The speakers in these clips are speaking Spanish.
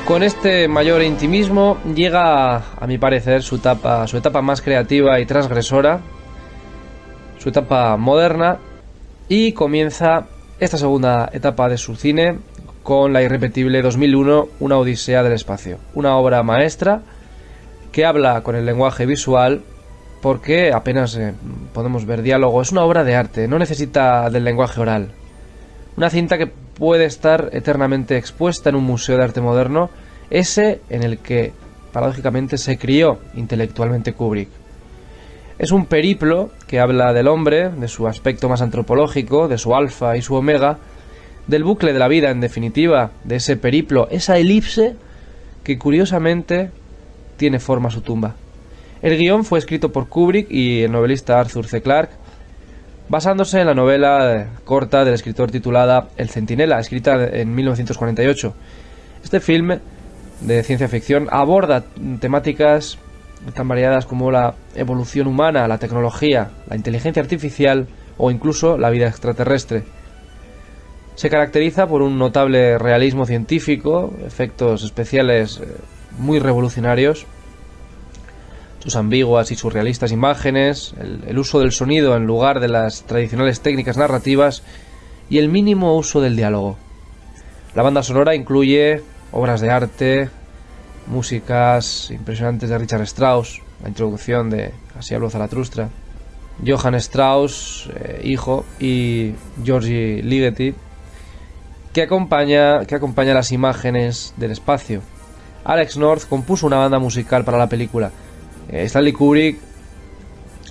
Con este mayor intimismo llega, a mi parecer, su etapa más creativa y transgresora, su etapa moderna, y comienza esta segunda etapa de su cine con la irrepetible 2001, Una odisea del espacio, una obra maestra que habla con el lenguaje visual porque apenas podemos ver diálogo. Es una obra de arte, no necesita del lenguaje oral. Una cinta que puede estar eternamente expuesta en un museo de arte moderno, ese en el que, paradójicamente, se crió intelectualmente Kubrick. Es un periplo que habla del hombre, de su aspecto más antropológico, de su alfa y su omega, del bucle de la vida, en definitiva, de ese periplo, esa elipse que curiosamente tiene forma su tumba. El guión fue escrito por Kubrick y el novelista Arthur C. Clarke, basándose en la novela corta del escritor titulada El Centinela, escrita en 1948. Este filme de ciencia ficción aborda temáticas tan variadas como la evolución humana, la tecnología, la inteligencia artificial o incluso la vida extraterrestre. Se caracteriza por un notable realismo científico, efectos especiales muy revolucionarios, sus ambiguas y surrealistas imágenes, el uso del sonido en lugar de las tradicionales técnicas narrativas y el mínimo uso del diálogo. La banda sonora incluye obras de arte, músicas impresionantes de Richard Strauss, la introducción de Así habló Zaratustra, Johann Strauss, hijo, y Georgi Ligeti, que acompaña las imágenes del espacio. Alex North compuso una banda musical para la película. Stanley Kubrick,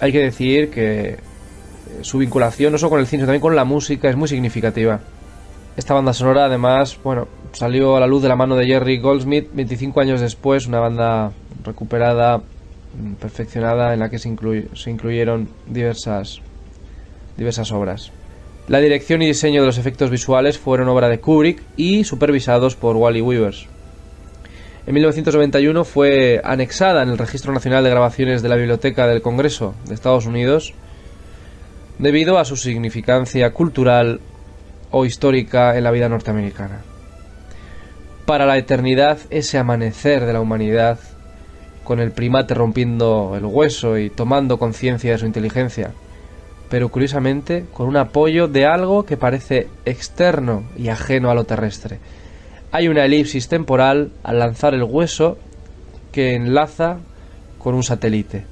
hay que decir que su vinculación no solo con el cine, sino también con la música es muy significativa. Esta banda sonora, además, salió a la luz de la mano de Jerry Goldsmith 25 años después, una banda recuperada, perfeccionada, en la que se incluyeron diversas obras. La dirección y diseño de los efectos visuales fueron obra de Kubrick y supervisados por Wally Weavers. En 1991 fue anexada en el Registro Nacional de Grabaciones de la Biblioteca del Congreso de Estados Unidos debido a su significancia cultural o histórica en la vida norteamericana. Para la eternidad, ese amanecer de la humanidad, con el primate rompiendo el hueso y tomando conciencia de su inteligencia, pero curiosamente con un apoyo de algo que parece externo y ajeno a lo terrestre. Hay una elipsis temporal al lanzar el hueso que enlaza con un satélite.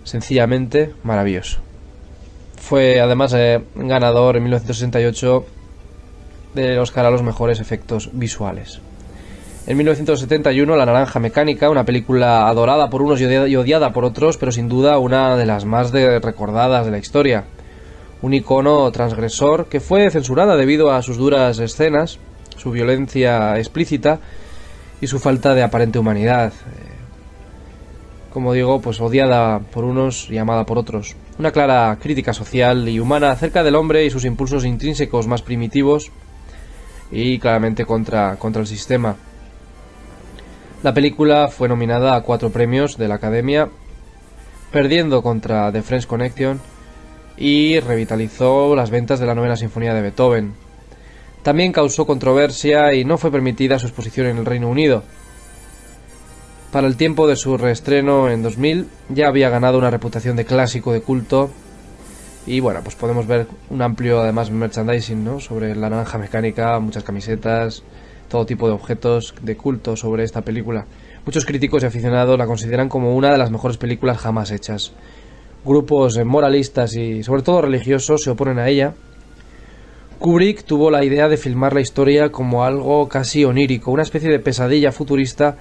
Sencillamente maravilloso. Fue además ganador en 1968 del Oscar a los mejores efectos visuales. En 1971, La Naranja Mecánica, una película adorada por unos y odiada por otros, pero sin duda una de las más recordadas de la historia. Un icono transgresor que fue censurada debido a sus duras escenas, su violencia explícita y su falta de aparente humanidad. Como digo, odiada por unos y amada por otros. Una clara crítica social y humana acerca del hombre y sus impulsos intrínsecos más primitivos y claramente contra el sistema. La película fue nominada a 4 premios de la Academia, perdiendo contra The French Connection, y revitalizó las ventas de la Novena Sinfonía de Beethoven. También causó controversia y no fue permitida su exposición en el Reino Unido. Para el tiempo de su reestreno en 2000 ya había ganado una reputación de clásico de culto y podemos ver un amplio además merchandising, ¿no?, sobre La Naranja Mecánica, muchas camisetas, todo tipo de objetos de culto sobre esta película. Muchos críticos y aficionados la consideran como una de las mejores películas jamás hechas. Grupos moralistas y sobre todo religiosos se oponen a ella. Kubrick tuvo la idea de filmar la historia como algo casi onírico, una especie de pesadilla futurista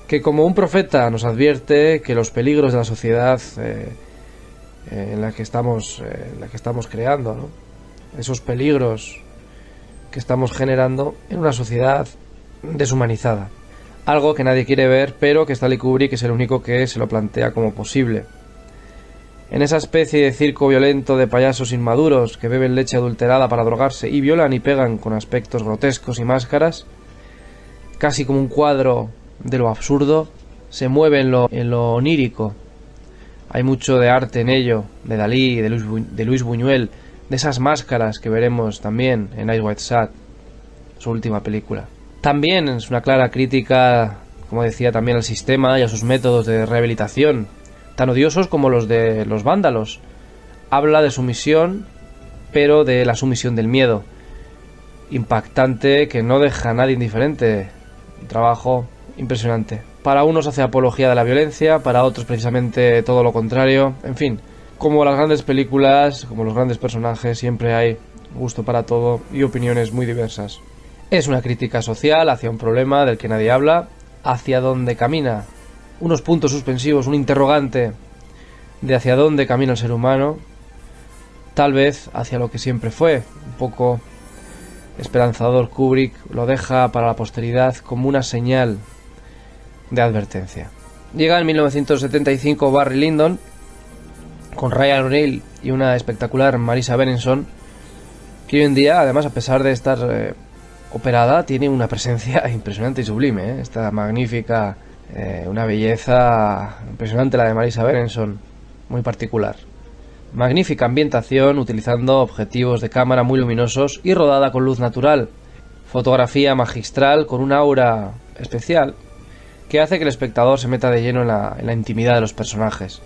que, como un profeta, nos advierte que los peligros de la sociedad en la que estamos creando, ¿no?, esos peligros que estamos generando en una sociedad deshumanizada. Algo que nadie quiere ver, pero que Stanley Kubrick es el único que se lo plantea como posible. En esa especie de circo violento de payasos inmaduros que beben leche adulterada para drogarse y violan y pegan con aspectos grotescos y máscaras, casi como un cuadro de lo absurdo, se mueve en lo onírico. Hay mucho de arte en ello, de Dalí, de Luis Buñuel, de esas máscaras que veremos también en Eyes Wide Shut, su última película. También es una clara crítica, como decía, también al sistema y a sus métodos de rehabilitación, tan odiosos como los de los vándalos. Habla de sumisión, pero de la sumisión del miedo. Impactante, que no deja a nadie indiferente. Un trabajo impresionante. Para unos hace apología de la violencia, para otros precisamente todo lo contrario. En fin, como las grandes películas, como los grandes personajes, siempre hay gusto para todo y opiniones muy diversas. Es una crítica social hacia un problema del que nadie habla, hacia dónde camina. Unos puntos suspensivos, un interrogante de hacia dónde camina el ser humano. Tal vez hacia lo que siempre fue, un poco esperanzador. Kubrick lo deja para la posteridad como una señal de advertencia. Llega en 1975 Barry Lyndon con Ryan O'Neal y una espectacular Marisa Berenson, que hoy en día, además, a pesar de estar operada, tiene una presencia impresionante y sublime. Esta magnífica, una belleza impresionante la de Marisa Berenson, muy particular. Magnífica ambientación utilizando objetivos de cámara muy luminosos y rodada con luz natural. Fotografía magistral con un aura especial que hace que el espectador se meta de lleno en la intimidad de los personajes.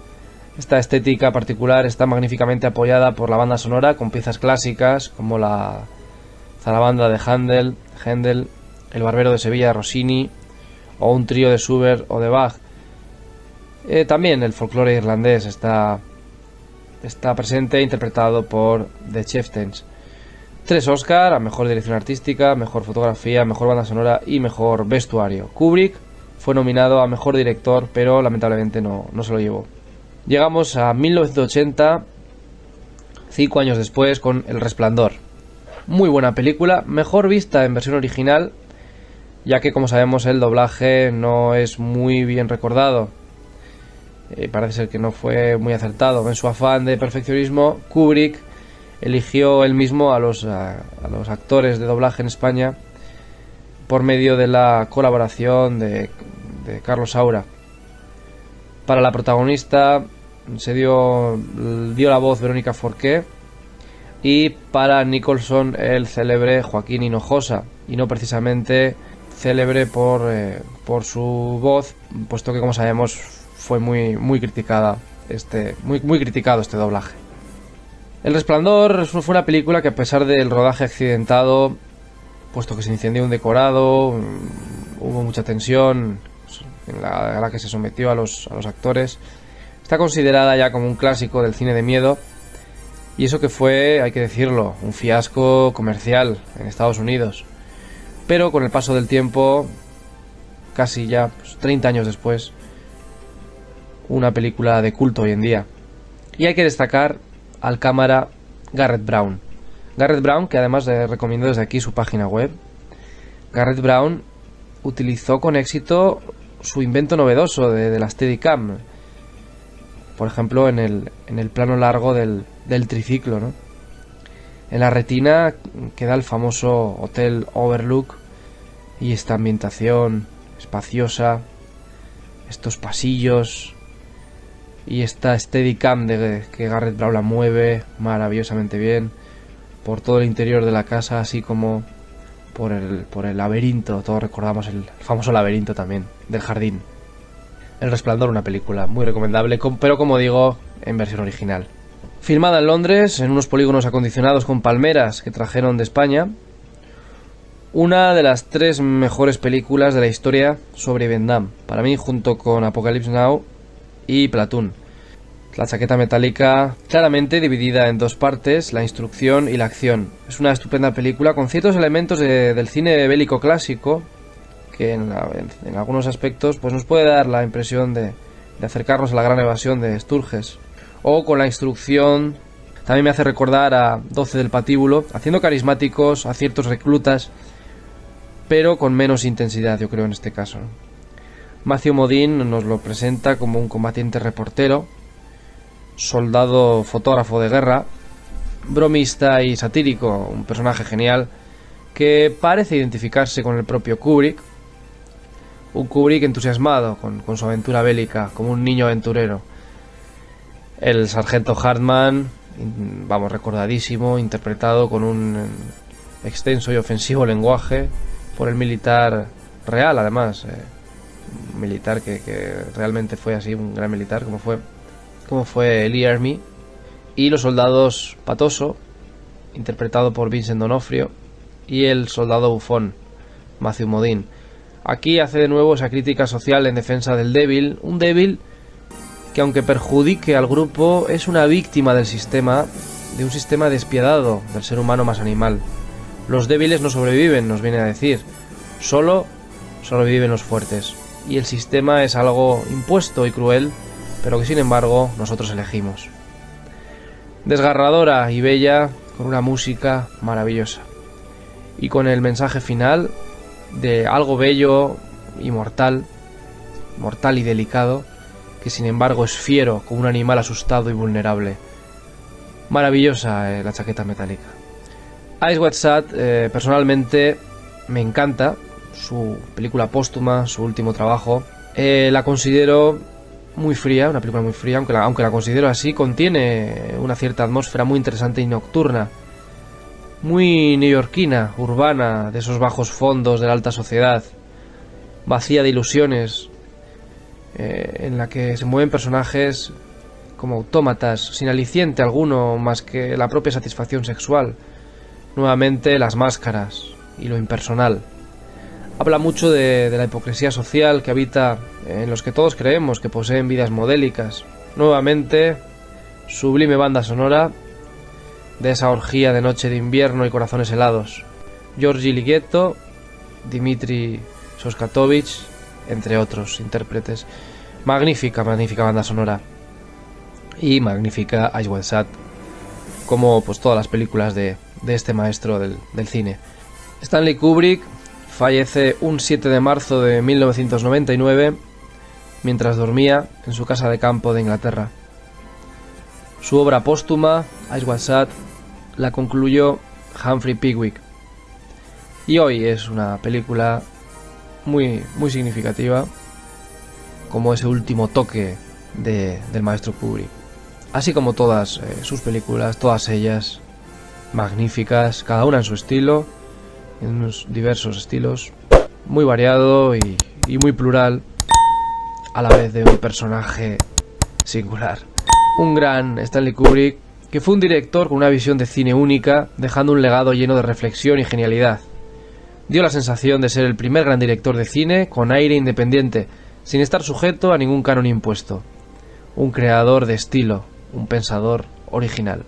Esta estética particular está magníficamente apoyada por la banda sonora con piezas clásicas como la zarabanda de Händel, el Barbero de Sevilla de Rossini o un trío de Schubert o de Bach. También el folclore irlandés está presente, interpretado por The Chieftains. 3 Oscar a mejor dirección artística, mejor fotografía, mejor banda sonora y mejor vestuario. Kubrick fue nominado a mejor director, pero lamentablemente no se lo llevó. Llegamos a 1980, 5 años después, con El Resplandor. Muy buena película, mejor vista en versión original, ya que, como sabemos, el doblaje no es muy bien recordado. Parece ser que no fue muy acertado. En su afán de perfeccionismo, Kubrick eligió él mismo a los actores de doblaje en España por medio de la colaboración de Carlos Saura. Para la protagonista se dio la voz Verónica Forqué, y para Nicholson el célebre Joaquín Hinojosa, y no precisamente célebre por su voz, puesto que, como sabemos, fue muy criticado este doblaje. El Resplandor fue una película que, a pesar del rodaje accidentado, puesto que se incendió un decorado, hubo mucha tensión en la que se sometió a los actores, está considerada ya como un clásico del cine de miedo, y eso que fue, hay que decirlo, un fiasco comercial en Estados Unidos. Pero con el paso del tiempo, casi ya 30 años después, una película de culto hoy en día. Y hay que destacar al cámara Garrett Brown. Garrett Brown, que además recomiendo desde aquí su página web. Garrett Brown utilizó con éxito su invento novedoso de la Steadicam. Por ejemplo, en el plano largo del triciclo, ¿no? En la retina queda el famoso Hotel Overlook y esta ambientación espaciosa, estos pasillos y esta Steadicam que Garrett Brown la mueve maravillosamente bien por todo el interior de la casa, así como por el laberinto. Todos recordamos el famoso laberinto también del jardín. El Resplandor, una película muy recomendable, pero, como digo, en versión original. Filmada en Londres, en unos polígonos acondicionados con palmeras que trajeron de España. Una de las 3 mejores películas de la historia sobre Vietnam, para mí, junto con Apocalypse Now y Platoon. La chaqueta metálica, claramente dividida en 2 partes, la instrucción y la acción. Es una estupenda película con ciertos elementos del cine bélico clásico, que en algunos aspectos pues nos puede dar la impresión de acercarnos a La Gran Evasión de Sturges. O con la instrucción también me hace recordar a 12 del Patíbulo, haciendo carismáticos a ciertos reclutas, pero con menos intensidad, yo creo, en este caso. Matthew Modine nos lo presenta como un combatiente reportero, soldado fotógrafo de guerra, bromista y satírico, un personaje genial que parece identificarse con el propio Kubrick. Un Kubrick entusiasmado con su aventura bélica, como un niño aventurero. El sargento Hartman, recordadísimo, interpretado con un extenso y ofensivo lenguaje por el militar real, además, un militar que realmente fue así, un gran militar, como fue Lee Ermey, y los soldados Patoso, interpretado por Vincent D'Onofrio, y el soldado bufón, Matthew Modine. Aquí hace de nuevo esa crítica social en defensa del débil, un débil que, aunque perjudique al grupo, es una víctima del sistema, de un sistema despiadado del ser humano más animal. Los débiles no sobreviven, nos viene a decir, solo sobreviven los fuertes, y el sistema es algo impuesto y cruel, pero que sin embargo nosotros elegimos. Desgarradora y bella, con una música maravillosa, y con el mensaje final de algo bello y mortal y delicado, que sin embargo es fiero como un animal asustado y vulnerable. Maravillosa la chaqueta metálica. Ice White Sat, personalmente me encanta, su película póstuma, su último trabajo. La considero muy fría, una película muy fría, aunque la considero así, contiene una cierta atmósfera muy interesante y nocturna, muy neoyorquina, urbana, de esos bajos fondos de la alta sociedad, vacía de ilusiones, en la que se mueven personajes como autómatas, sin aliciente alguno más que la propia satisfacción sexual. Nuevamente las máscaras y lo impersonal. Habla mucho de la hipocresía social que habita en los que todos creemos que poseen vidas modélicas. Nuevamente, sublime banda sonora de esa orgía de noche de invierno y corazones helados. Georgi Ligeti, Dmitri Shostakovich, entre otros intérpretes. Magnífica banda sonora. Y magnífica Ice White Sat, como pues todas las películas de este maestro del cine. Stanley Kubrick fallece un 7 de marzo de 1999 mientras dormía en su casa de campo de Inglaterra. Su obra póstuma, Ice White Sat, la concluyó Humphrey Pickwick. Y hoy es una película muy significativa, como ese último toque del maestro Kubrick. Así como todas sus películas, todas ellas magníficas, cada una en su estilo, en unos diversos estilos, muy variado y muy plural, a la vez de un personaje singular. Un gran Stanley Kubrick, que fue un director con una visión de cine única, dejando un legado lleno de reflexión y genialidad. Dio la sensación de ser el primer gran director de cine con aire independiente, sin estar sujeto a ningún canon impuesto. Un creador de estilo, un pensador original.